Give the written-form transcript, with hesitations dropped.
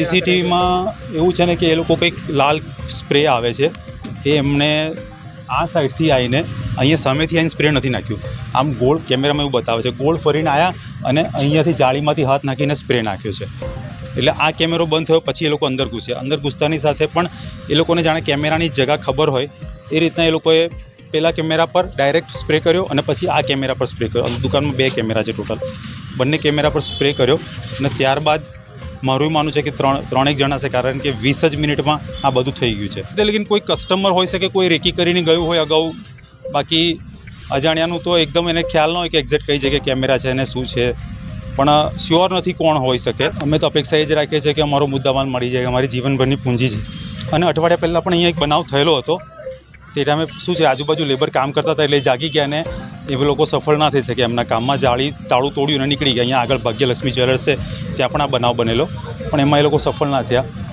સીસીટીવીમાં એવું છે ને કે એ લોકો કંઈક લાલ સ્પ્રે આવે છે એ એમણે આ સાઈડથી આવીને અહીંયા સામેથી આવીને સ્પ્રે નથી નાખ્યું, આમ ગોળ કેમેરામાં એવું બતાવે છે, ગોળ ફરીને આવ્યા અને અહીંયાથી જાળીમાંથી હાથ નાખીને સ્પ્રે નાખ્યો છે. એટલે આ કેમેરો બંધ થયો પછી એ લોકો અંદર ઘૂસ્યા. અંદર ઘૂસતાની સાથે પણ એ લોકોને જાણે કેમેરાની જગા ખબર હોય એ રીતના એ લોકોએ પહેલાં કેમેરા પર ડાયરેક્ટ સ્પ્રે કર્યો અને પછી આ કેમેરા પર સ્પ્રે કર્યો. દુકાનમાં 2 કેમેરા છે ટોટલ, બંને કેમેરા પર સ્પ્રે કર્યો અને ત્યારબાદ મારું માનવું છે કે ત્રણેક જણા છે, કારણ કે 20 જ મિનિટમાં આ બધું થઈ ગયું છે. એટલે લેકિન કોઈ કસ્ટમર હોઈ શકે, કોઈ રેકી કરીને ગયું હોય અગાઉ, બાકી અજાણ્યાનું તો એકદમ એને ખ્યાલ ન હોય કે એક્ઝેક્ટ કઈ જગ્યાએ કેમેરા છે અને શું છે, પણ શ્યોર નથી કોણ હોઈ શકે. અમે તો અપેક્ષા એ જ રાખીએ છીએ કે અમારો મુદ્દામાલ મળી જાય, અમારી જીવનભરની પૂંજી છે. અને અઠવાડિયા પહેલાં પણ અહીંયા એક બનાવ થયેલો હતો, તે ટાઈમે શું છે આજુબાજુ લેબર કામ કરતા હતા એટલે જાગી ગયા ને એ લોકો સફળ ના થઈ શકે એમના કામમાં, જાળી તાળું તોડ્યું અને નીકળી ગયા. અહીંયા આગળ ભાગ્યલક્ષ્મી જ્વેલર્સ છે ત્યાં પણ આ બનાવ બનેલો, પણ એમાં એ લોકો સફળ ના થયા.